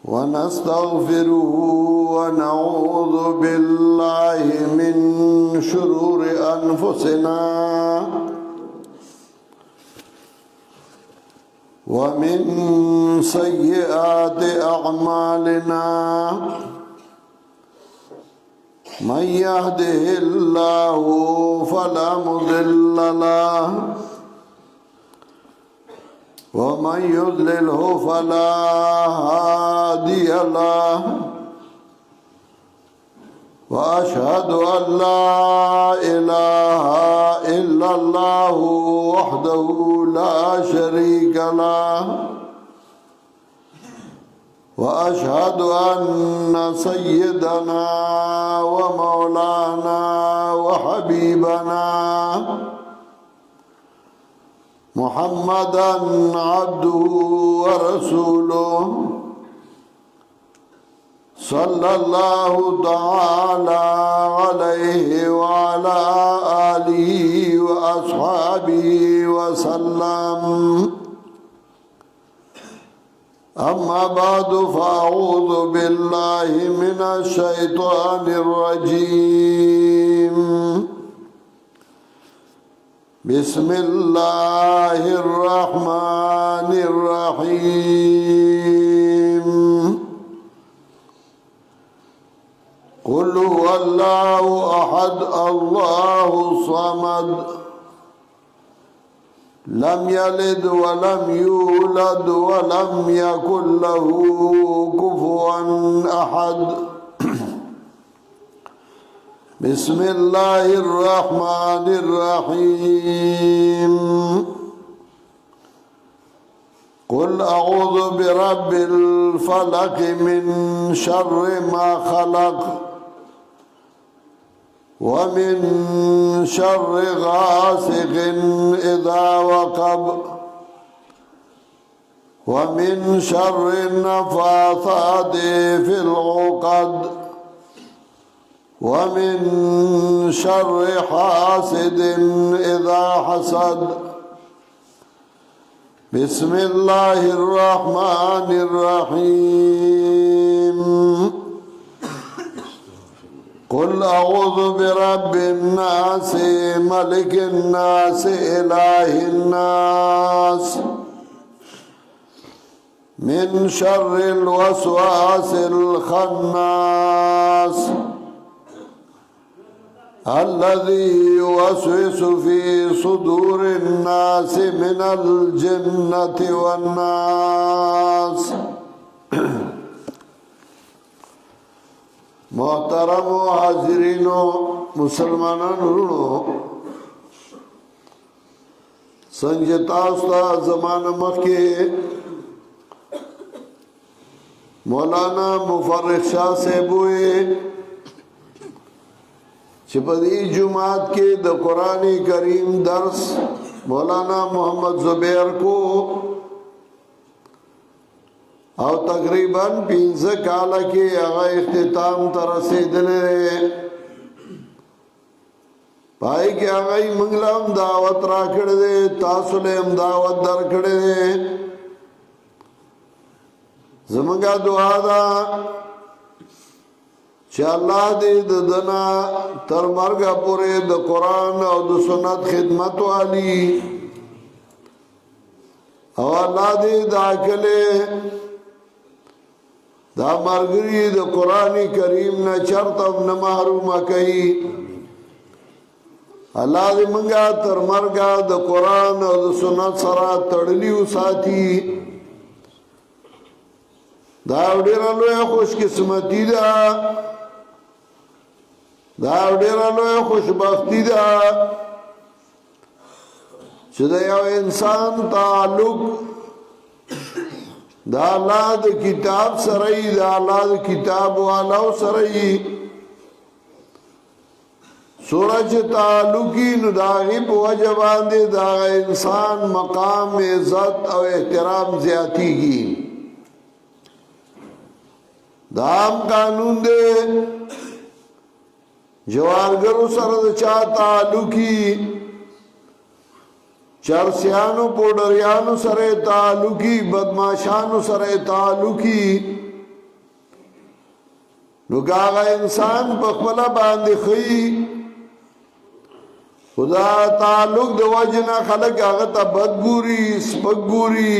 ونستغفره ونعوذ بالله من شرور أنفسنا ومن سيئات أعمالنا من يهده الله فلا مضل له ومن يضلله فلا هادي له وأشهد أن لا إله إلا الله وحده لا شريك له وأشهد أن سيدنا ومولانا وحبيبنا محمدًا عبده ورسوله صلى الله تعالى عليه وعلى آله وأصحابه وسلم. أما بعد فأعوذ بالله من الشيطان الرجيم. بسم الله الرحمن الرحيم. قل هو الله أحد الله الصمد لم يلد ولم يولد ولم يكن له كفوا أحد. بسم الله الرحمن الرحيم. قل أعوذ برب الفلق من شر ما خلق ومن شر غاسق إذا وقب ومن شر النفاثات في العقد ومن شر حاسد إذا حسد. بسم الله الرحمن الرحيم. قل أعوذ برب الناس ملك الناس إله الناس من شر الوسواس الخناس الذي يوسوس في صدور الناس من الجنة والناس. محترم حاضرین مسلمانانو سنجتا استا زمان مخی مولانا مفرح شاہ صاحبوئے چپدی جماعت کے د قرآن کریم درس مولانا محمد زبیر کو او تقریباً 15 کالا کے اغا اختتام ترسیدلے پائی کے اغای منگلام دعوت را کردے تاسولیم دعوت در کردے زمانگا دعا دا چا اللہ دے دنا تر مرگا پورے د قرآن او د سنت خدمت والی او اللہ دے دا کلے دا مرگری دا قرآن کریم نا چرتم نمحروم کئی. اللہ دی منگا تر مرگا دا قرآن و دا سنت سرا تڑلیو ساتی. دا ډیره لویه خوش قسمتی ده، دا ډیره لویه خوشبختی ده چې د یو انسان تعلق دا الله د کتاب سره ای، دا الله د کتاب والو سره ای. سورج تعلقی نو داغی پو وجہ باندے دا انسان مقام عزت او احترام زیادی کی. دام قانون دے جوارگرو سرد چا تعلقی، چرسیانو پوڈریانو سر تعلقی، بدماشانو سر تعلقی. نو کاغا انسان په خپل باندې خي خدا تعلق د وجنا خلق هغه ته بدګوري سپګوري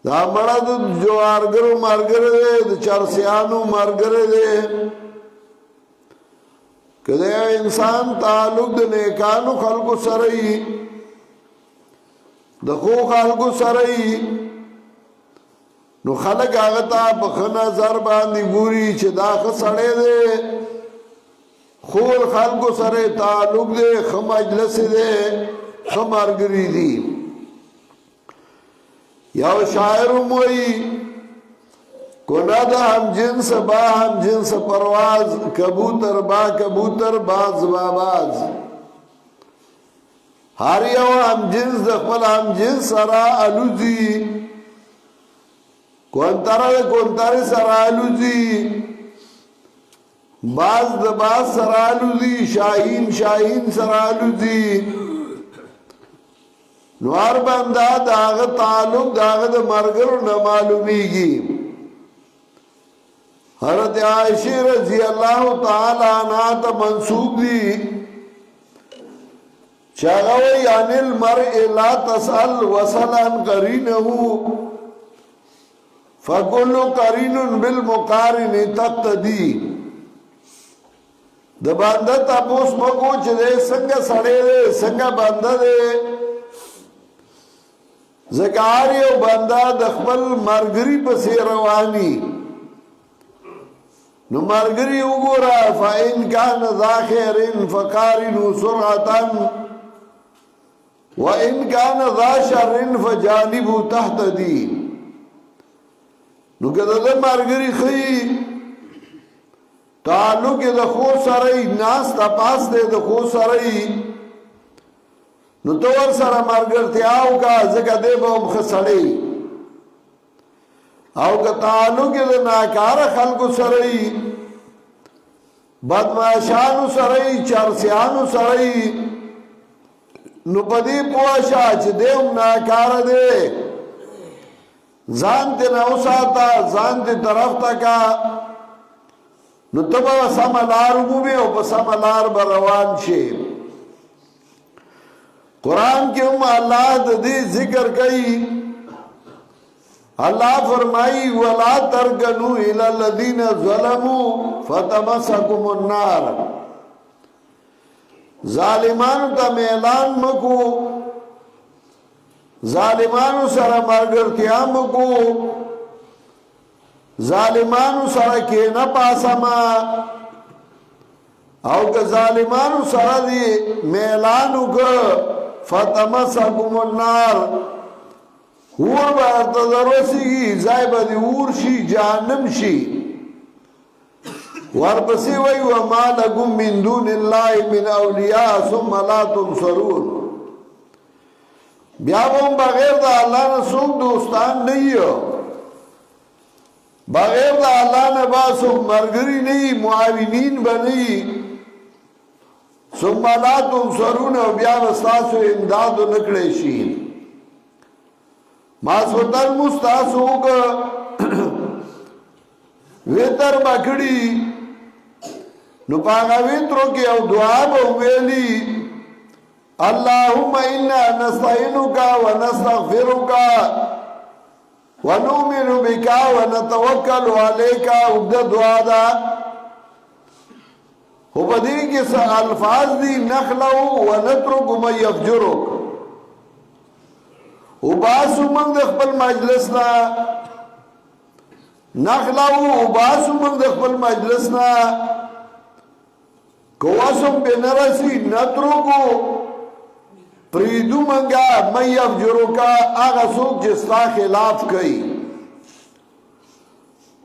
دا مړه د جوارګرو مارګره د چرسیانو مارګره ده کله انسان تعلق د نیکانو خلقو سره ای د خو خلقو سره ای نو خلق هغه ته په نظر باندې ګوري چې دا خسړې ده خور خلقو سره تعلق ده خمجلس ده خمارګری دي یو شاعر موئی کنا دا ہم جنس با ہم جنس پرواز کبوتر با کبوتر باز با باز ہر یو ہم جنس دخل ہم جنس سرا علوزی کونتر سرا علوزی باز دا باز سرا علوزی شاہین سرا علوزی نوار بندہ داغ تعلق داغ دا مرگر نہ معلومیگی حضرت عائشہ رضی اللہ تعالی عنہ تا منسوب دی چاگوی عن المرء لا تسأل وصلا قرینہو فکل قرین بالمقارن تقتدی دا بندہ تپوس مکو چھ دے سنگا سڑے دے سنگا بندہ دے زکاری او بندا د خپل مرګري پسې رواني نو مرګري وګوره فإن كان ذا خير فقارن سرعة وإن كان ذا شر فجانب تهتدي نو کله د مرګري خي تعلق د خو سره ناس تپاس د خو سره نو تو ور سره مرګرتیاو کا زګه دی به خسړی او که تعلق د ناکار خلکو سره بدمعشانو سره چرسیانو سره نو پدی پوښا چې دیو ناکار دی ځان ته نو ساته ځان ته طرف تا کا نو تبا سملار مو او په سملار روان شي قرآن کے اللہ دی ذکر کئی اللہ فرمائی وَلَا تَرْكَنُوا إِلَى الَّذِينَ ظَلَمُوا فَتَمَسَّكُمُ النَّارِ ظالمانو تا میلان مکو ظالمانو سر مرگرتیا مکو ظالمانو سر کینا پاسما او که ظالمانو سر دی میلانو که فتمسکم النار اور با ارتدروسی زائب دی اور شی جہنم شی ورپسی وی وما لکم من دون اللہ من اولیاء ثم لا تنصرون بیا وہ بغیر دا اللہ نے سوک دوستان نہیں ہو بغیر دا اللہ نے با سوک مرگری نہیں معاونین بنی ثم لا تنصرون او بیا مستاسو امدادو نکڑے شین ماسوتن مستاسو کا ویتر بکڑی نو پاگا ویترو کی او دعا بویلی اللہم انا نستعینکا ونستغفرکا ونؤمن بکا ونتوکل علیکا اگدہ دعا دا ہو بدی کے الفاظ دی نخلو ونترک من یفجرک او باسو من دخپل مجلسنا نخلو او باسو من دخپل مجلسنا کواسم بے نرسی نترکو پریدو منگا من یفجرکا آغا سوک جستا خلاف کئی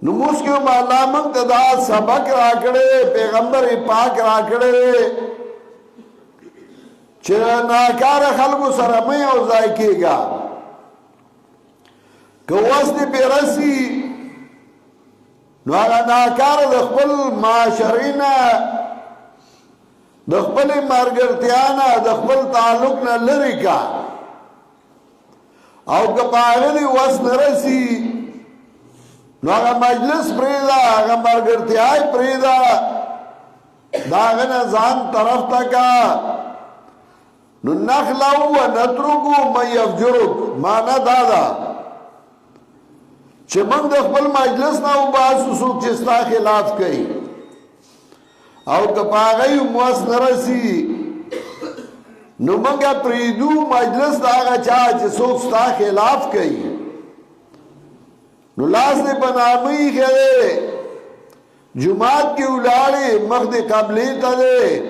نموس کے اللہ منتدا سبق راکڑے پیغمبر پاک راکڑے چھے ناکار خلقو سرمی او ذائقے گا کہ وست پیرسی نو آگا ناکار دخپل معاشرینا دخپل مرگرتیانا دخپل تعلقنا لرکا او کپاغلی وست نرسی نو هغه مجلس پریدا هغه ملګرتیاي پریدا داغه نه ځان طرف تا کا نو نخلو و نترکو من یفجرک مانا دادا چې موږ د خپل مجلس نه وباسو څوک چې ستا خلاف کوي او که په هغه یې موس نه رسي نو موږ پرېږدو مجلس د هغه چا چې څوک ستا خلاف کوي نو لاس دې په نامه ایښی دی جومات کې ولاړې مخ دې قبلې ته دی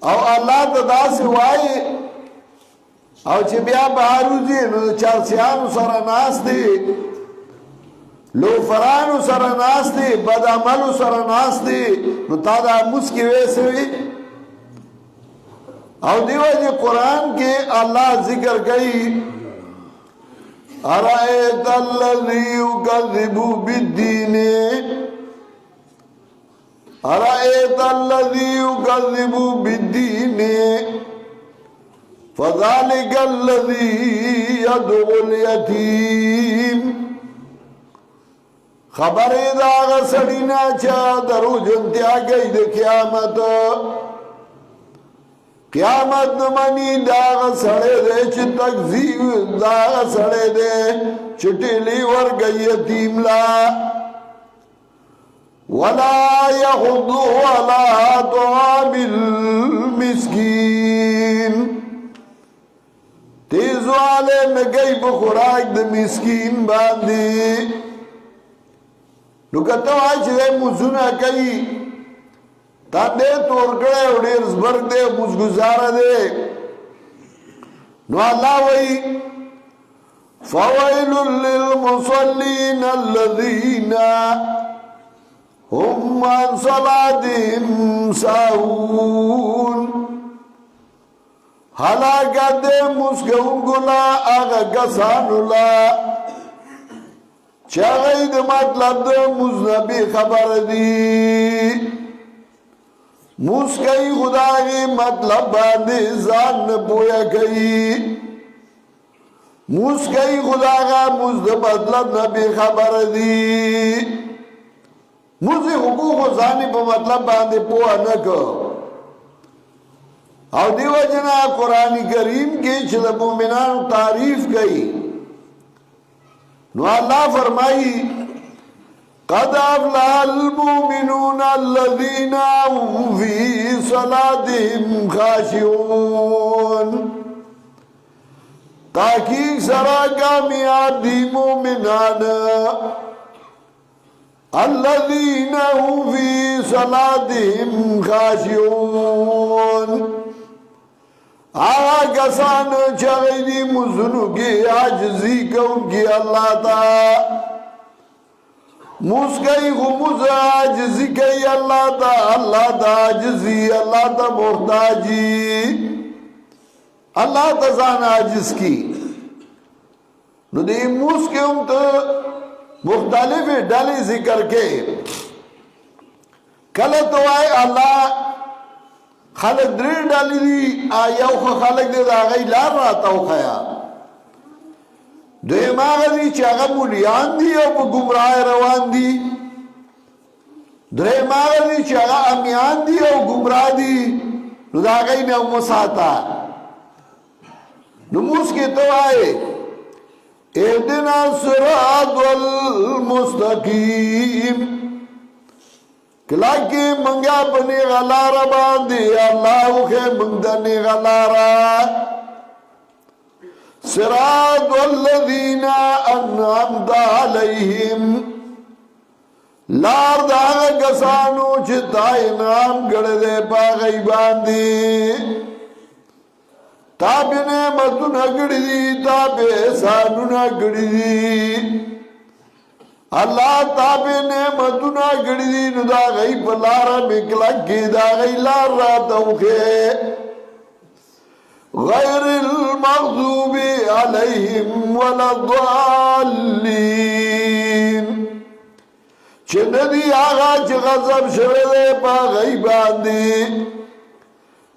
او الله ته داسې وایي او چې بیا بهر وځي نو د چرسیانو سره ناست دی لوفرانو سره ناست دی بد عملو سره ناست دی نو تا دا مسکی ویسے وی او دیو جی قرآن کے اللہ ذکر گئی ارائیت الذی یکذب بالدین ارائیت الذی یکذب بالدین فذلک الذی یدعو الیتیم خبر داغ سڑینا چا درو جنتیا گئی دے قیامت نمانی داغ سڑے دے چی تکذیب داغ سڑے دے چٹیلی ور گئی یتیم لا ولا یخضو علا طعام المسکین تیز والے میں گئی بخوراک دے مسکین باندی نو کته وای چې موزونه کوي تا دې تور کړه او ډېر زبرګ دې موزګزار دې نو الله وای فويل للمصلين الذين هم عن صلاتهم ساهون هلاکت دې مسګون ګلا هغه کسانو لا چاگئی دا مطلب دا مزنبی خبر دی موس کئی خدا کی مطلب باندی زان نپویا کئی موس کئی خدا کا مزد مطلب نبی خبر دی موسی حقوق و زانی پا مطلب باندی پویا نکو او دیو جنا قرآن کریم کی چل مومنان تعریف کئی نو اللہ فرمائی قد افلح المؤمنون الذين هم في صلاتهم خاشعون تحقیق سرا کامیاب دی مومنان الذين هم في صلاتهم خاشعون آغا کسان چاگئی دی مزنو کی عجزی کون کی اللہ تا موس کئی خموز عجزی کئی اللہ تا عجزی اللہ تا محتاجی اللہ تا زان عجز کی نو دی موس کے ہم تو مختلف ڈالی ذکر کے کل تو آئے اللہ خلق دریر ڈالی دی آیاو خلق دی دا آغای لار راتاو خیا دویم آغا دی چه آغا مولیان دی او پا گمراہ روان دی دریم آغا دی چه آغا امیان دی او گمراہ دی نو دا آغای نو مساتا نموس کے تو آئے اہدنا صراط والمستقیم کلاکی منگا پنی غلارا باندی اللہ خے منگدنی غلارا صراط والذین انعمت علیہم لار داغ کسانو چتا انعام گڑدے پا غیباندی تاب نعمتو نگڑی دی تاب احسانو نگڑی دی اللہ تابے نعمتنا گڑی دی نو دا غی پلارا مکلک کی دا غی لار راتو خے غیر المغضوب علیہم والضالین چھ ندی آغا چھ غضب شوے دے پا غی باندی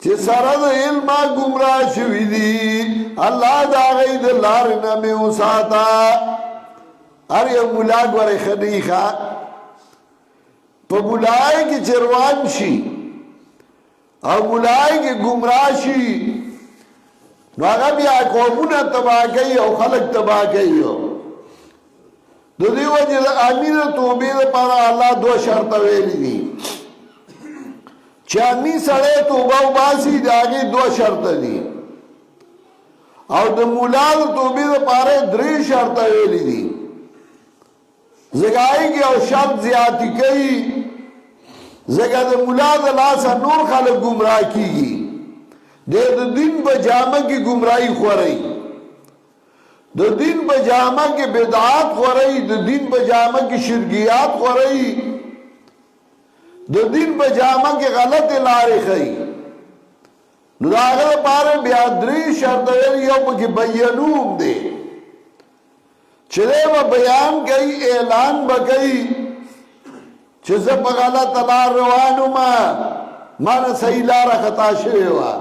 چھ سرد علمہ گمراہ شوی دی اللہ دا غی دلارنا میں اساتا هر یو مولا ګوره ښه نه وي ښه په مولای کې چې روان شي او مولای کې ګمراه شي نو هغه بیا قومونه تباه کوي او خلک تباه کوي د دې وجې د امین توبې لپاره الله دوه شرطه ویلي دي چې امین سړی توبه وباسي د هغې دوه شرطه دي او د مولا د توبې لپاره درې شرطه ویلي دي زګای کې او شرط زیاتی کوي زګا د مولا د لاسه نور خلک ګمراه کیږي د دین په جامه کې ګمراهي خوري د دین په جامه کې بدعات خوري د دین په جامه کې شرکیات خوري د دین په جامه کې غلط لارې خي نو دا هغه لپاره بیا درې شرط یو پکې بیانوم دی چې دا بیان کوي اعلان وکړي چې زه په غلطه لار روان یم ما نه صحیح لاره خطا شوې وه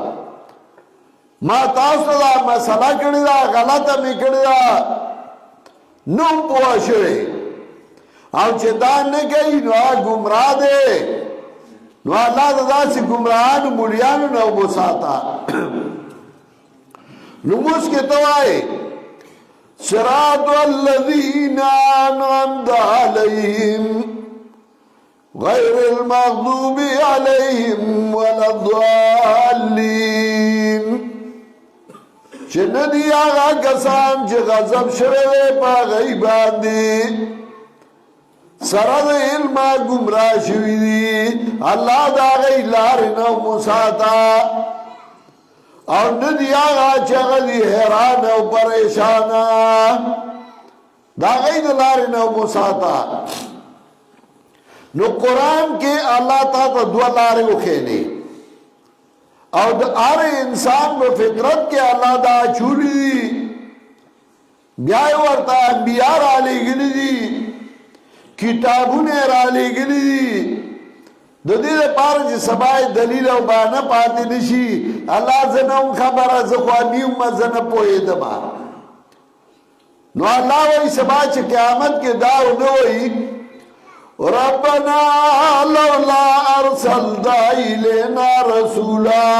ما تاسو ته دا مسله کړې ده غلطه مې کړې ده نو پوه شوې او چې دا نه کوي نو هغه ګمراه دی نو الله د داسې ګمراهانو مولیانو نه وساته لمونځ کې ته وایې صراط الذین انعمت علیهم غیر المغضوب علیهم ولا الضالین چې نه دي هغه کسان چې غضب شوی دی په هغوی باندې سره د علم ګمراه شوي دي الله د هغوی لارې نه وساته او نه دي هغه چې هغه دي حیران او پریشانه د هغوی د لارې نه وساته نو قرآن کې الله تا ته دوه لارې وښیلې او د هر انسان په فطرت کې الله دا اچولي دي بیا یې ورته انبیا رالیږلي دي کتابونه رالیږلي دي د دې لپاره چې سبا دلیل او بهانه پاتې نشي الله زه نه وم خبره زه خو نیم زه نه پوهېدم نو الله وایي سبا چې قیامت کې دا ونه وایي ربنا لولا ارسلت الینا رسولا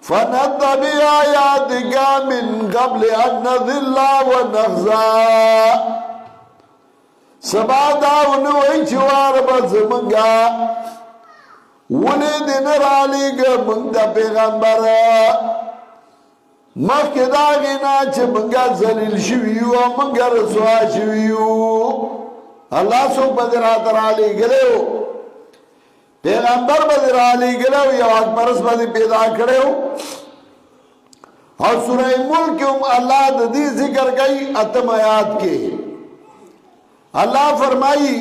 فنتبع آیاتک من قبل ان نذل ونخزى سبا داونه وای چې وار به زمونږه ولې دې نه رالیږه موږ د پیغمبر مخکې د هغې نه چې موږ ذلیل شوي یو او موږ رسوا شوي یو الله څوک به دې راته رالیږلی و پیغمبر به دې رالیږلی و یو حق پرست به دې پیدا کړی و او سوره ملک هم الله د دې ذکر کوي 8 آیات کې اللہ فرمائی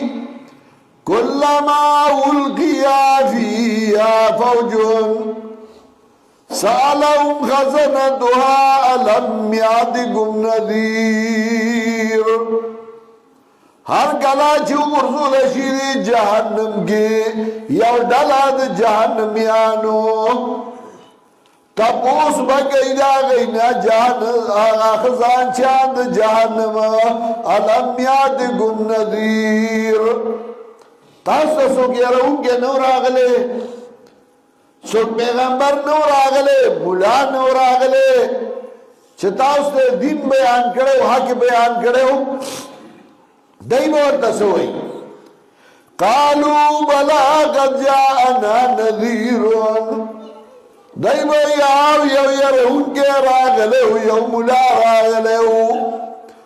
کلما القیا فیہا فوج سألهم خزنتها ألم یأتکم نذیر ہر کلا چې ورزول شي جهنم کې یو ډله د جهنميانو تپوس بگئی دا غینا خزان چاند جہنم علم یادکم نذیر تاستا سوک یرون کے نور آگلے سوک پیغمبر نور آگلے مولا نور آگلے چھ تاستا دین بیان کرے ہو حق بیان کرے ہو دائی مورتا سوئی قالو بلا قد جاءنا نذیرون دای به یو يرهونکې راغلی و یو ملا راغلی و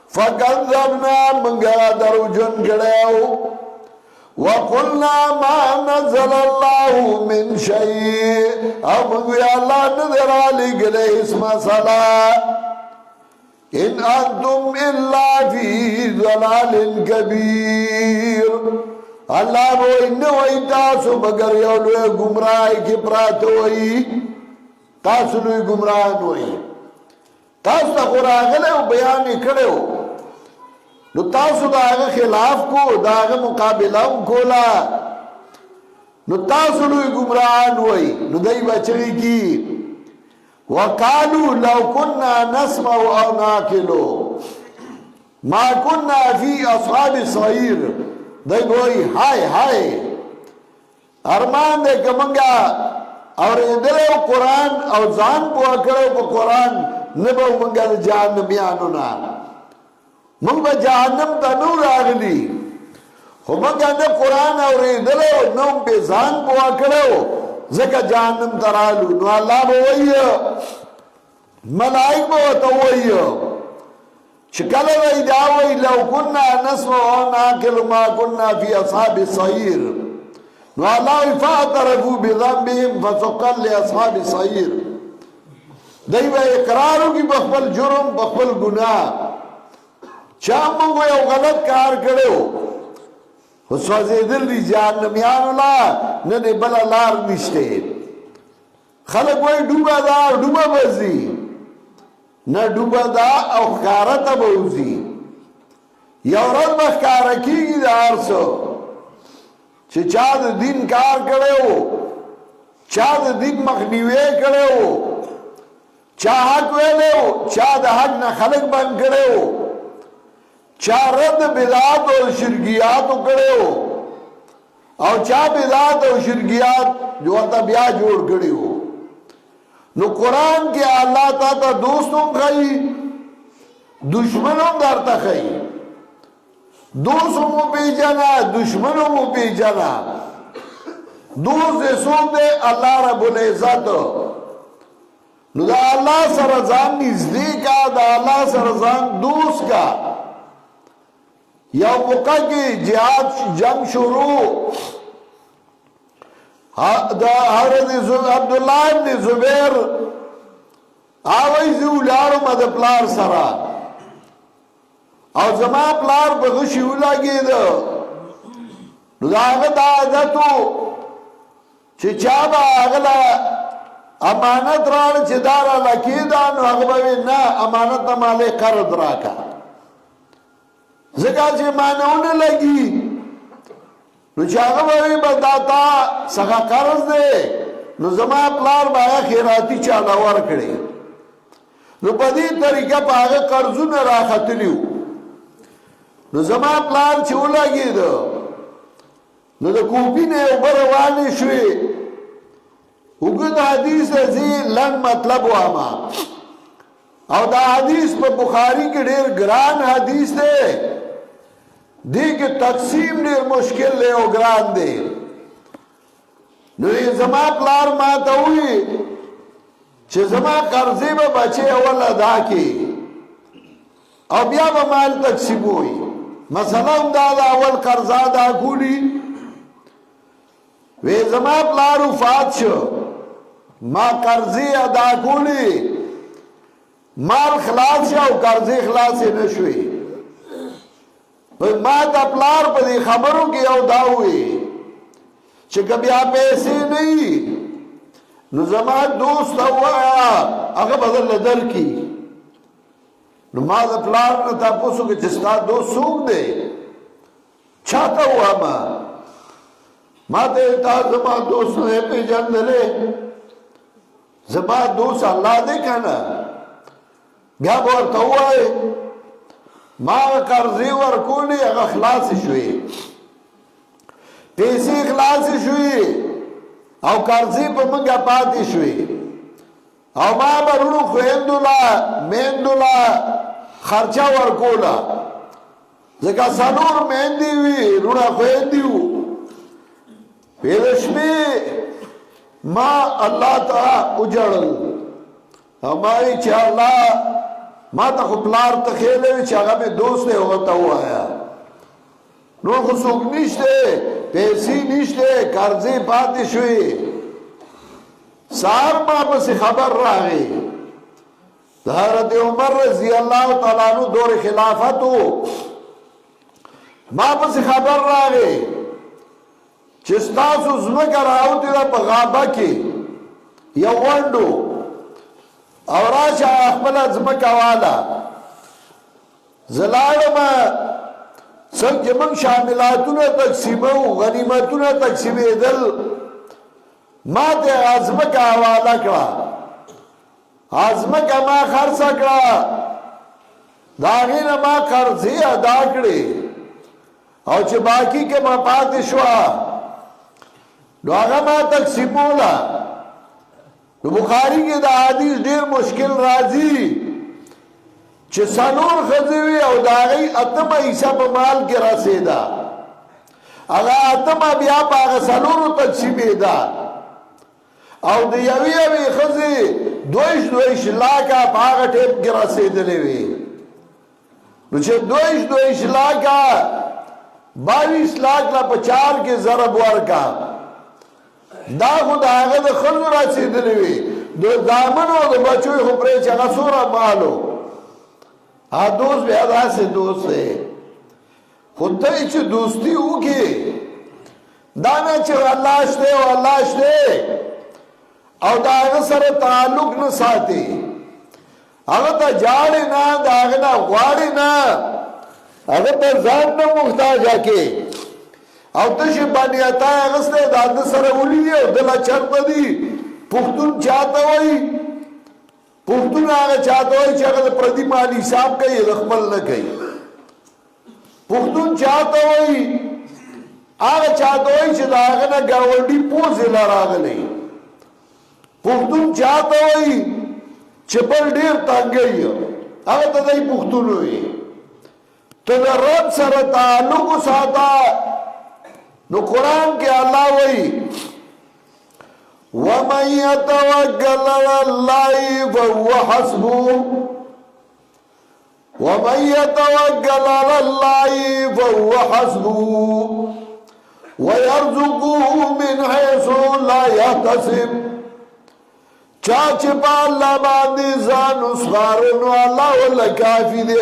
فکذبنا منګه دروجن کړی و وقلنا ما نزل الله من شيء او موږ وی الله نه دی رالیږلی هېڅ مسله ان انتم الا فی ضلال کبیر الله به وایي نه وایي تاسو مګر یو لوی ګمراهۍ کې پراته وایي تاسو لوی ګمراهان وایي تاسو ته خو راغلی او بیان یې کړی و نو تاسو د هغه خلاف کو د هغه مقابله هم کوله نو تاسو لوی ګمراهان وایي نو دی به چغې کي وقالو لو كنا نسمع او ناقلو ما كنا فی اصحاب السعیر دی بوئی ہائے ہائے ارمان دے کہ منگا اور ادلو قرآن او ځان پوه کړو په قرآن نبو منگا دا جہنمیانو نا منگ با جہنم تا نو راغلی خو منگا دا قرآن اور ادلو نو پہ ځان پوه کړو زکا جہنم ترالو نو اللہ بوئی ملائک بوتا ہوئی شکل وی داوئی لو کننا نسمع و ناکل ما کننا فی اصحاب السعیر نو اللہ فاعترفوا بذنبهم فسقا لاصحاب السعیر دیو اقرارو کی بخبل جرم بخبل گناہ چاہ منگو یو غلط کار کرو حسوازی دل دی جہنمیان اللہ ننے بلا لار نشتے خلق وی ڈوبا دا ڈوبا بزی نہ ڈوبا دا او خارتا بوزی یورد بخکارا کی گی دا عرصو چه چاہ دا دین کار کرے ہو چاہ دا دین مخنیوے کرے ہو چاہ حق ویلے ہو چاہ دا حق نہ خلق بن کرے ہو چاہ رد بدعات و شرکیات کرے ہو اور چاہ بدعات و شرکیات جو آتا بیا جوڑ کرے ہو نو قرآن کے اللہ تا دوستوں کھائی دشمنوں دارتا کھائی دوستوں مو پی جانا دشمنوں مو پی جانا دوست سوک دے اللہ رب العزت نو دا اللہ سرزان نزدی کا دا اللہ سرزان دوست کا یا موقع کی جہاد جنگ شروع حضرت عبداللہ ابن زبیر آوئی زیولارو مد پلار سرا او زما پلار پا غشی اولا گی دا نو دا آغت آدتو چه چابا آغلا امانت ران چه دارا لکی دا نو اغبوی نا امانت نمالے قرد راکا زکا چه مانونه لگی نو چاگه باوی بداتا سخا قرض دے نو زما پلار بایا خیراتی چالاور کڑی نو پا دی طریقہ پا آگه قرضون راختلیو نو زما پلار چه لگی دو نو دا کوپی نے اوبروانی شوی اگد حدیث ازی لن مطلب واما او دا حدیث پا بخاری کے دیر گران حدیث دے دی کہ تقسیم دیر مشکل لے او گران دے نو یہ زما پلار ماتا ہوئی چه زما قرضی با بچے اول ادا کی او بیا با مال تقسیم ہوئی مثلا دادا اول قرضا دا کولی وی زما پلار وفات شو ما قرضی ادا کولی مال خلاص شو قرضی خلاص نشوی ما تا پلار پا دی خبروں کی او دا ہوئی چه کبھی آپ ایسے نہیں نو زمان دوست ہوا اگر بدل لدر کی نو ما دا پلار نتا پوسو کہ جستا دوست سوک دے چھاتا ہوا ما دیتا زمان دوست نے پہ جان دلے زمان دوست اللہ دے کنا بیا بورتا ہوا ہے ما قرضی ورکولی اگا خلاص شوی پیسی خلاص شوی او قرضی پا منگا پاتی شوی او ما برونو خویندولا میندولا خرچہ ورکولا زکا سنور میندی وی رونا خویندیو پیدشمی ما اللہ تا اجڑل ہماری چاہ اللہ ما تا خو پلار تا خیلے وی چاگا میں دوست نے ہوتا ہوا آیا نو خو سوک نیشتے پیسی نیشتے قرضی پاتی شوی سار ما پسی خبر راگی حضرت عمر رضی اللہ تعالیٰ عنہ دور خلافتو ما پسی خبر راگی چستاسو زمکر آوتی دا پا غابا کی یا وانڈو اور آشا اخبر زمکا والا زلالما سنگ من شاملاتونا تقسیمو غنیمتونا تقسیمی دل ما تے آزمکا حوالا کرا آزمکا ما خرسا کرا دا هغې نه ما قرضې ادا کړې او چې باقي کې ما پاتې شوه نو هغه ما تقسیموله. نو بخاري کې دا حدیث ډېر مشکل راځي چې څلور ښځې وي او د هغې اتمه حصه په مال کې رسېده، هغه اتمه بیا په هغه څلورو تقسیمېده او د یوې یوې ښځې دویش لاکه په هغه ټیم کې رسېدلې وي. نو چې دویش لاکه 22 لاک لا په 4 کې ضرب ورکا، دا خو د هغه د ښځو رسېدلې وي، د زامنو او د بچو خو پرې چې هغه څومره مالو. دوست بیا داسې دوست دی خو ته چې دوستي وکړې دا نه چې الله شته او الله شته او د هغه سره تعلق نه ساتي، هغه ته جاړې نه، د هغه نه غواړې نه، هغه پر ځان نه محتاجه کې او ته چې بانیتا اغستی د هغه سره ولیدې او دله چرته دي. پښتون چاته وایي؟ پښتون هغه چاته وایي چې هغه د پردي مال حساب کوي، د خپل نه کوي. پښتون چاته وایي؟ هغه چاته وایي چې د هغه نه ګاونډي پوځې له راغلی. پښتون چاته وایي چې بل ډېر تنګوي، هغه ته دی پښتون وایي. ته د رب سره تعلق وساته. نو قرآن کې الله وایي وَمَن يَتَوَكَّلْ عَلَى اللَّهِ فَهُوَ حَسْبُهُ وَمَن يَتَوَكَّلْ عَلَى اللَّهِ فَهُوَ حَسْبُهُ وَيَرْزُقُهُ مِنْ حَيْثُ لَا يَحْتَسِبُ. چا چې په الله باندې ځان وسپاره نو الله ورله کافي دی.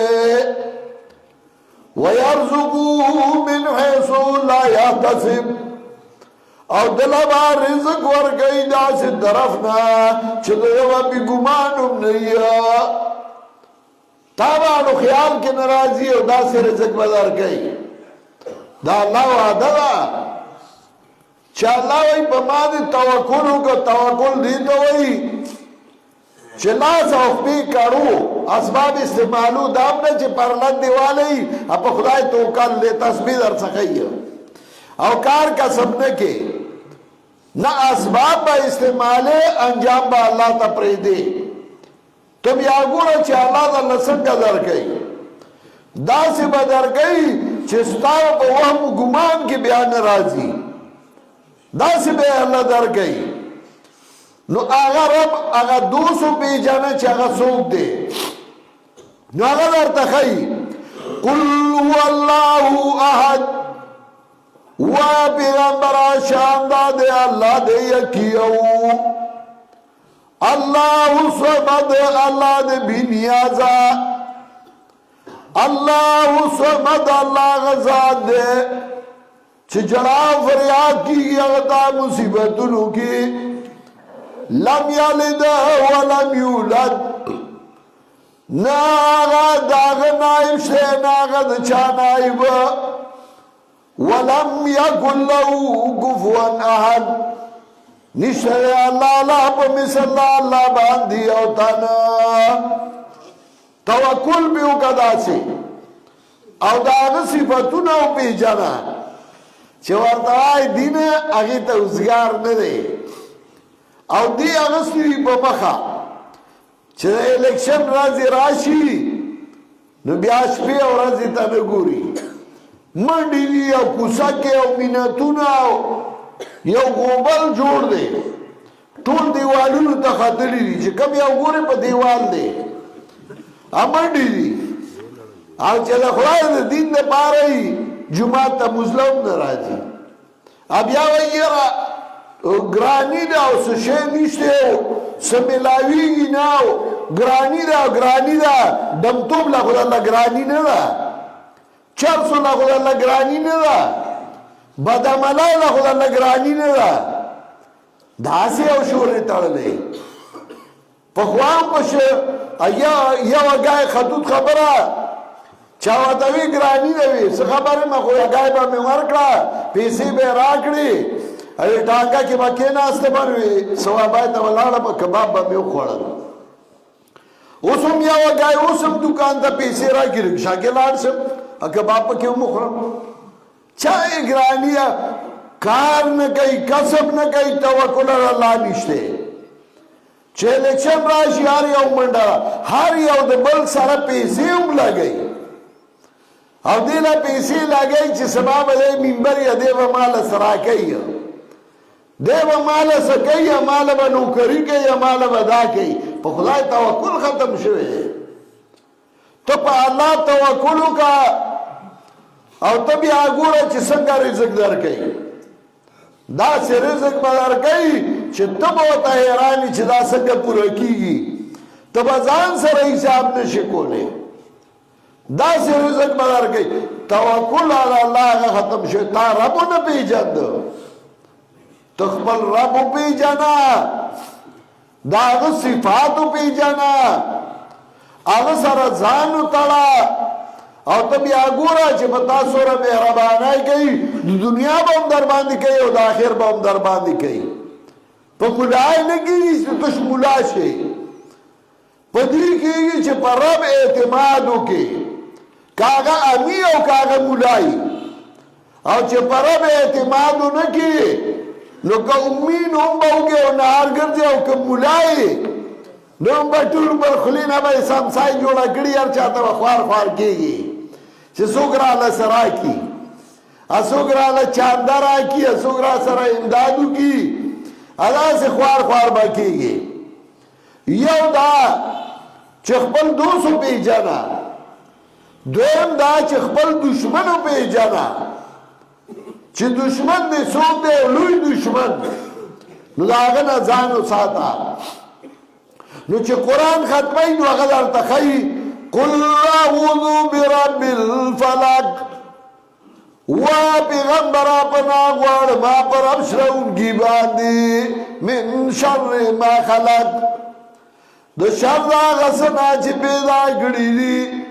وَيَرْزُقُهُ مِنْ حَيْثُ لَا يَحْتَسِبُ او دله به رزق ورکوي داسې طرف نه چې د یو بې ګمان هم نه وي. تا به نو خیال کې نه راځي او داسې رزق به درکوي. دا الله وعده ده چې الله وایي په ما دې توکل وکړه. توکل دې ته وایي چې لاس او خپې کارو اسباب استعمالو، دا هم نه چې پرلت دیوالی په خدای توکل دی، تسبیح در څخه او کار کسب نه کې نه اسباب به استعماله، انجام به الله ته پرېږدي. ته بیا ګوره چې الله درله څنګه درکوي، داسې به درکوي چې ستا په وهم و ګمان کې بیا نه راځي، داسې به الله درکوي. نو هغه رب هغه دوستو پیژنه چې هغه څوک دی، نو هغه درته ښایي قل هو الله احد. وای پیغمبره شان دا دی الله دی یکیو، الله صمد، الله دی بی نیازه، الله صمد، الله غزاد دی چې جړا فریاد کیږي هغه ته مصیبتونو کې. لم یلد ولم یولد، نه هغه د هغه نایب شته نه هغه د چا نایب. ولم یکن له کفوا احد، نشته الله لا په مثل الله باندې او تنه. توکل به وکړه داسې او د هغه صفتونه وپېژنه چې ورته وایي دین هغې ته اوزګار نه دی او دی اغسطی وی په مخه چې د الیکشن ورځې راشي نو بیا شپې او ورځې ته نه ګوري، منډې وي او کوڅه کې او مینتونه یو غوبل جوړ دی، ټول دیوالونو ته ختلي دي چې کوم یو ګورې په دیوال دی منډې دي او چې د خدای د دین دپاره یي جومات ته مظلم نه راځي. بیا وایي یاره ګراني ده او څه شی نشته او څه میلاویږي نه او ګراني ده او ګراني ده. ډمتوب له خو الله ګراني نه ده، چرسو له خو الله ګراني نه ده، بدعملۍ له خو الله ګراني نه ده. داسې او شورې تړلی پخوا هم په یو اګای خطوط خبره چا ورته وي ګراني ده وي څه خبرې مه خو اګای به مې ورکړه پیسې به یې راکړې ټانګه کې به کېناسته به وي ثوابای ته ولاړه به کباب به مې وخوړل. اوس هم یو ګای اوس هم دوکان ته پیسې راکړي رکشا کې لاړ شم کباب پکې وخورم چا یې ګراني کار نه کوي کسب نه کوي توکل علی الله نشته چې الیکشن راشي هر یو منډه هر یو د بل سره پیسې هم لګوي او دې له پیسې لګوي چې سبا به دی منبر یې دی به ماله سره کوي دی به ماله څه کوي ماله به نوکري کوي ماله به دا کوي په خدای توکل ختم شوی دی ته په الله توکل وکړه او ته بیا ګوره چې څنګه رزق درکوي داسې رزق به درکوي چې ته به ورته حیران یې چې دا څنګه پوره کېږي ته به ځان سره حساب نشي کولی داسې رزق به درکوي توکل علی الله هغه ختم شوی تا رب ونه پېژنده ته خپل رب وپېژنه د هغه صفات وپېژنه هغه سره ځان وتړه او ته بیا ګوره چې په تا سره مهرباني کوي د دنیا به هم در باندې کوي او د آخر به هم در باندې کوي په ملای نه کېږي چې تش ملا شي په دې کېږي چې په رب اعتماد وکړي که هغه امي او که هغه ملای او چې په رب اعتماد ونه کړي نو که امي نو هم به وکړي او نهار ګرځي او که ملای نو هم به ټول پر خولې نه به یې سمسای جوړه کړي هر چا ته به خوار خوار کېږي چې څوک راله سره راکړي څوک راله چانده راکړي څوک را سره امداد وکړي همداسې خوار خوار به کېږي یو دا چې خپل دوست وپېژنه دویم دا چې خپل دشمن وپېژنه چې دشمن دې څوک دی لوی دشمن نو د هغه نه ځان وساته نو چې قرآن ختموي نو هغه درته ښایي قل اعوذ برب الفلق وا پیغمبره پناه غواړم په رب شرونکي باندې من شر ما خلق د شر هغه څه نه چې پیدا کړي دي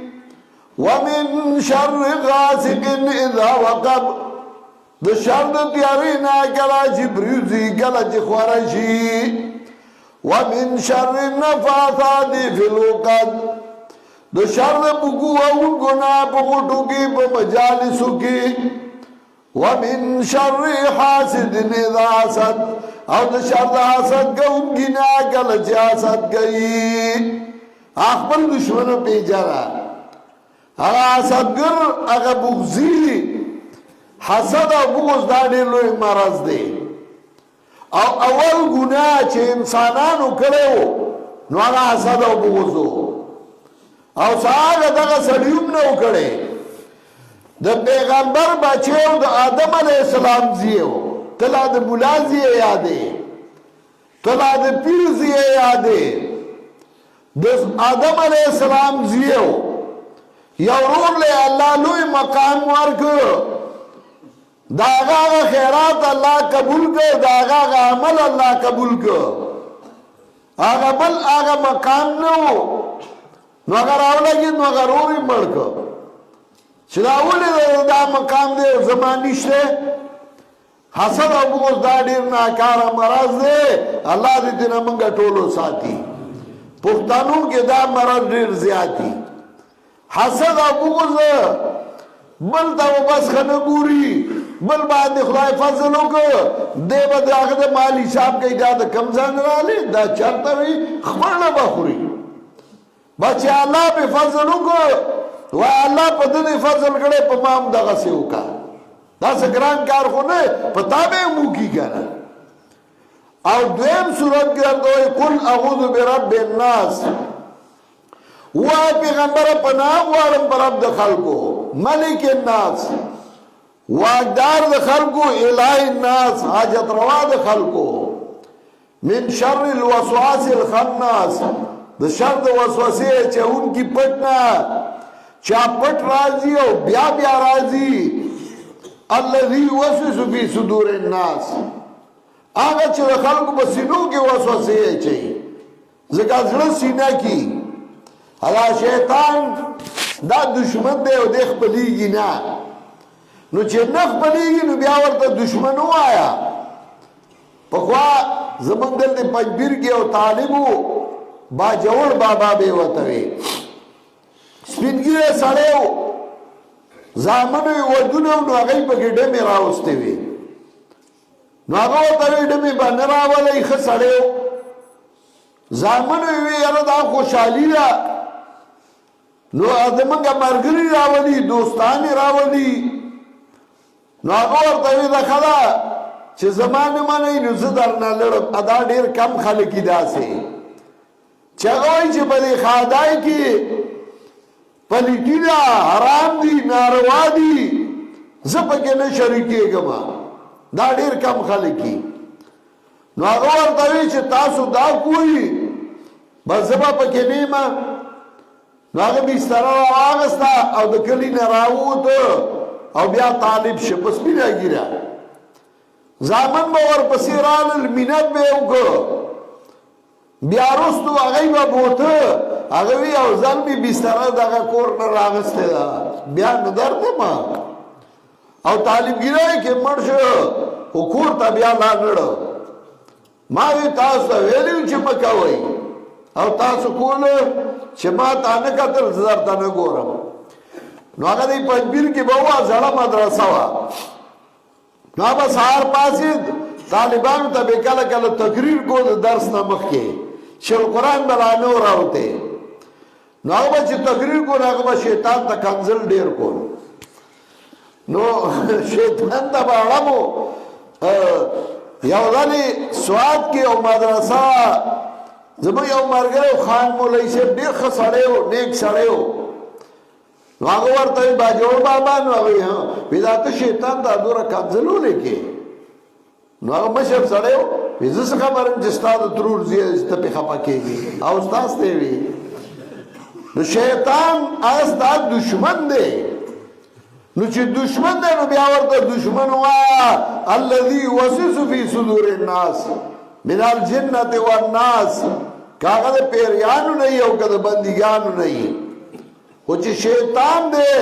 ومن شر غاسق اذا وقب د شر د تیارې نه کله چې پرېوځي کله چې خوره شي ومن شر النفاثات في العقد د شر بګو او ګنا په غټو کې په مجالسو کې ومن شر حاسد اذا حسد او د شر د حسد کوونکی نه کله چې حسد کوي خپل دشمن پیژنه هغه حسدګر هغه بغضي حسد او بغض دا ډېر لوی مرض دی او اول ګناه چې انسانانو کړو نو هغه حسد او بغض او هغه دغه سړي هم نه وکړي د پیغمبر بچو د آدم علیه السلام زیو تلا د مولا زیه یادې تلا د پیر زیه یادې د آدم علیه السلام زیو یو ورور له الله لوی مقام ورکړ داغا خیرات اللہ قبول کر داغا عمل اللہ قبول کر آغا بل آغا مقام نو نو اگر اولا گی نو اگر اوری مڑ کر چلا اولی دا مقام دے زمان نشتے حسد او بغض دا دیر ناکارا مرض دے اللہ دیتنا منگا ٹولو ساتی پختانوں کے دا مرض دیر زیادی حسد او بغض بل تا و بس خنگوری بل باندې خدای فضل وکړ دی به د هغه د مال حساب کوي دا د کم ځان رالی دا چرته وي خپل نه بخوري بچې الله به فضل وکړ وای الله په دې فضل کړي په ما هم دغسې وکړه دا څه ګران کار خو نه په تا به یې وکړي که نه او دویم صورت کې درته وایي قل اعوذ برب الناس وای پیغمبره پناه غواړم په رب د خلکو ملک الناس واقدار د خلقو الہ الناس حاجت روا د خلقو من شر الوسواس الخناس د شر د وسوسه چې اون کی پټنا چا پټ راځي او بیا بیا راځي الذي يوسوس في صدور الناس هغه چې خلقو په سینو کې وسوسه اچي ځکه ځړ سینا کې هغه شیطان دا دشمن دی او د خپلېږي نه نو چې نه خپلېږي نو بیا ورته دشمن ووایه پخوا زمونږ دلته پنجبیر کې یو طالب و باجوړ بابا به وته وي سپینګیره سړیو زامنو ودونه نو هغه په ګډه مې راوستي وي نو هغه ته ډمې باندې راولې ښه سړیو زامنو وی یاره دا خوشحالي ده نو زمونږ ملګري راولي دوستان راولي نو هغه ورته وی ده ښه ده چې زما نه منئ نو زه درنه لړم دا ډېر کم خلک دي داسې چې هغه وایي چې په دې خادای کې پلیټي ده حرام دي ناروا دي زه پکې نه شریکېږم دا ډېر کم خلک دي نو هغه ورته وی چې تاسو دا کوئ بس زه به پکې نه یم نو هغه بستره راواغسته او د کلي نه راووته او بیا طالب شه په سپینه ږیره زامن به ورپسې رالل مینت به یې وکړ بیا وروستو هغوی به بوته هغه وی او ځل مې بستره دغه کور نه راغستې ده بیا نه درتم او طالب ګیری کې مړ شو خو کور ته بیا لاړ ما وی تاسو ته ویلي چې مه کوئ او تاسو کول چې ما ته نه کتل زه درته نه ګورم نو هغه دی پنجبیر کې به وه زړه مدرسه وه نو به سهار پاسېد طالبانو ته به کله کله تقریر کو د درس نه مخکې چې قرآن به را نه راوتی نو هغه به چې تقریر کو نو هغه به شیطان ته کنځل ډېر کول نو شیطان ته به اړمو یو ځلې سوات کې یو مدرسه زموږ یو ملګری خان مولوي صاحب ډېر ښه سړی و نیک سړی و نو هغه ورته وایي باجوړ بابا نو هغه وایي دا ته شیطان ته دومره کنځل ولیکې نو هغه مشر سړی و وایي زه څه خبر یم چې ستا د ترور زوی ته پې خفه کېږي او استاذ ته یې وي نو شیطان هغه ستا دشمن دی نو چې دشمن دی نو بیا ورته دشمن وایه الذي یوسوس فی صدور الناس من الجنة والناس کاغه د پیریانو نه یو کده بندګانو نه خو چې شیطان دی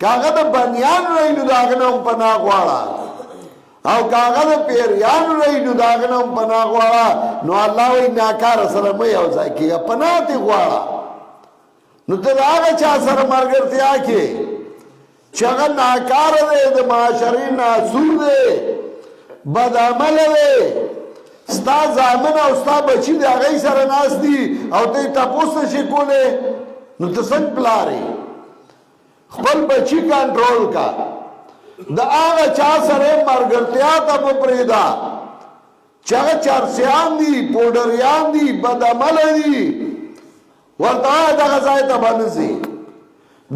کاغه د بنیانو نه نو داغه نه پناه غواړه او کاغه د پیریانو نه نو داغه نه پناه غواړه نو الله وی ناکار سره مې یو ځای کې پناه تی غواړه نو ته هغه چا سره مرګرتیا کې چې هغه ناکار دی د معاشرې ناسور دی بد عمل دی ستا زامن او ستا بچی د هغې سره ناست دي او ته یې تپوس نشې کولی نو ته څنګه پلار یې خپل بچی کنټرول کا د هغه چا سره ملګرتیا ته مه پرېږده چې هغه چرسیان دي پوډریان دي بد عمله دي ورته وایه دغه ځای ته به نه ځي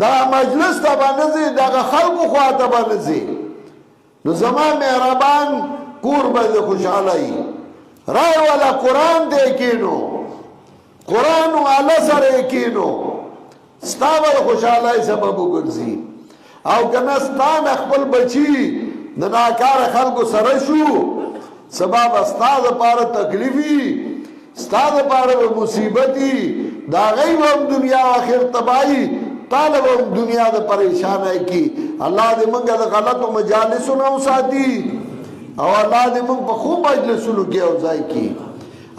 دغه مجلس ته به نه ځي دغه خلکو خوا ته به نه ځي نو زما مهربان کور به د خوشحاله وي رای والا قرآن دے کینو قرآن والا سر کینو ستا بل خوشحالی سبب گرزی او کنا ستان اخبر بچی نناکار خلقو سرشو سبب استاد پار تکلیفی استاد پار مصیبتی دا غیب هم دنیا آخر تباہی طالب هم دنیا دا پریشان ہے کی اللہ دے منگا دا غلط و مجالسو نو ساتی او الله دې موږ په خوب مجلسونو کې او ځای کې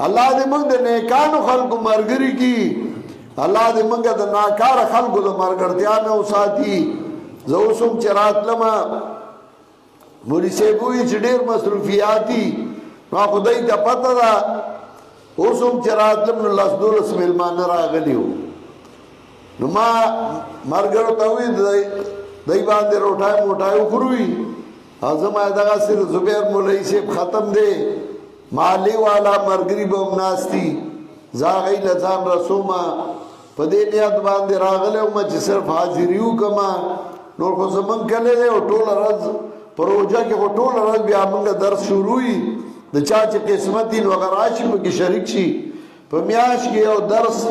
الله دې موږ د نیکانو خلکو مرګري کې الله دې موږ د ناکار خلکو د مرګرتیا نه وساتي زه اوس هم چې راتلمه مولوي صاحب وایي چې ډېر مصروفیات دي نو خدای ته پته ده اوس هم چې راتلم نو لس دولس میلمانه راغلي وو نو ما ملګرو ته وایي دی باندې روټای موټای وخوري ازم دغه سر زبیر مولوی صاحب ختم دی مالی والا مرګري به هم ناستي زاغی لزان رسومه په دې نیت باندې راغلی وم چې صرف حاضري وکړم نور خو زمونږ کلی دی او ټوله ورځ په روژه کې خو ټوله ورځ بیا موږ درس شروع وي د چا چې قسمت دي نو هغه راشي پکې شریک شي په میاشت کې یو درس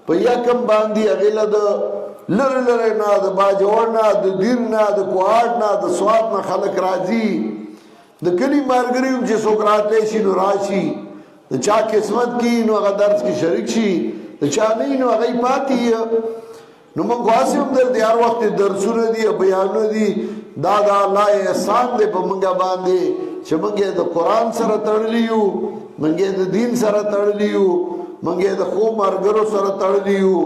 په یکم باندې هغې له د لره لره نه د باجوړ نه د دیر نه د کوهاټ نه د سوات نه خلک راځي د کلي ملګري هم چې څوک راتلی شي نو راشي د چا قسمت کې نو هغه درس کې شریک شي د چا نه نو هغه پاتې نو موږ هسې هم درته هر وخت درسونه دي بیانونه دي دا د الله احسان دی په موږ باندې چې موږ د قرآن سره تړلي یو موږ د دین سره تړلي یو منګه د خو مرګرو سره تړلیو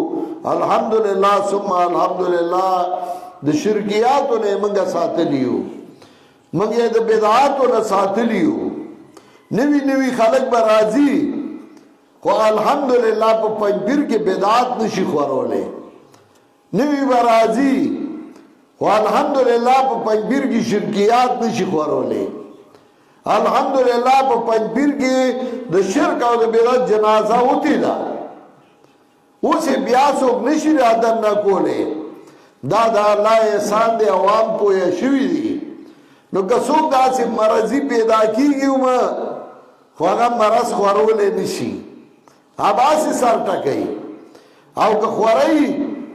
الحمدلله ثم الحمدلله د شرکیاتو نه منګه ساتلیو منګه د بدعاتو نه ساتلیو نوی نوی خلق به راځي خو الحمدلله په پنځپیر کې بدعات نشي خورولې نوی به راځي خو الحمدلله په پنځپیر کې شرکیات نشي خورولې الحمدلله په پنځپیر کې د شرک او د بدعت جنازه وتی ده اوس بیا څوک نشي راځن نه کولې دا د الله احسان دی عوام پوهه شوي دي نو که څوک داسې مرضی پیدا کیږي خو هغه مرض خورولې نشي اباسې سر ټکوي او که خورئ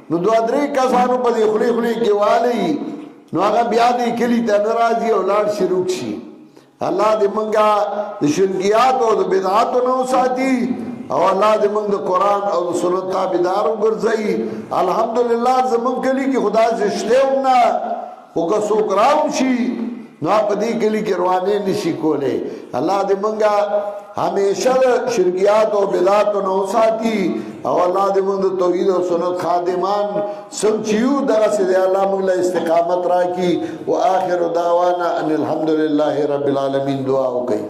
نو دوه درې کسانو په دې خولې خولې کې والي نو هغه بیا دې کلي ته نه راځي او لاړ شروع شي الله دې مونږه د شرکیات او د بدعاتو نه وساتي او الله دې مونږ د قرآن او د سنت تابعدار وګرځوي الحمدلله زمونږ کلي کې خدا زشته هم نه خو که څوک راوم شي نو په دې کلي کې روانې نشي کولې الله دې مونږه همیشه شرکیات او بدعات نه وساتي او الله دې مونږ د توحید او سنت خادمان سمچیو دغه سي الله مونږ له استقامت راکړي واخر دعوانا ان الحمد لله رب العالمین دعا وکړي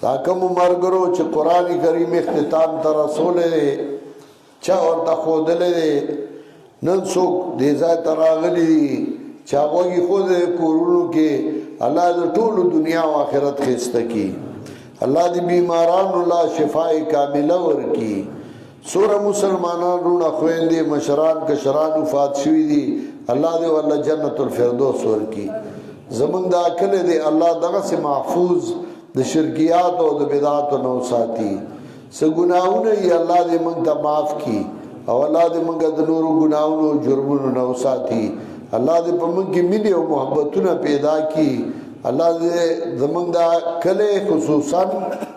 دا کوم مرګرو چې قران کریم اختتام ته رسولې چا ورته خودلې نن څوک دې ځای ته راغلي چا وږي خود کورونو کې الله دې ټول دنیا او آخرت خسته کی الله دې بیمارانو لا شفای کامله ورکی سوره مسلمانانو نه خويندې مشران کشران وفات شوي دي الله دې ول جنت الفردوس ورکی زمونږ د عقل دې الله دغه سي محفوظ د شرکیات او د بدعات نو ساتي سګناونه یې الله دې موږ ته معاف کړي او الله دې موږ د نورو ګناونو جرمونو نو ساتي الله دې په موږ کې مینه او محبتونه پیدا کړي الله دې زمونږ د کله خصوصا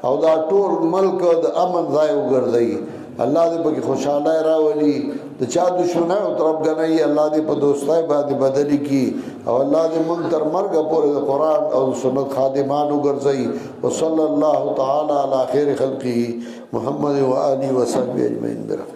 او دا ټول ملک د امن ځای وګرځي الله دې پکې خوشاله راولي د چا دشمنه او طرف غنۍ الله دې په دوستای باندې بدلی کی او الله دې موږ تر مرګ پورې د قران او سنت خادمان وګرځي وصلی الله تعالی علی خیر خلقه محمد و آله و صحبه اجمعین.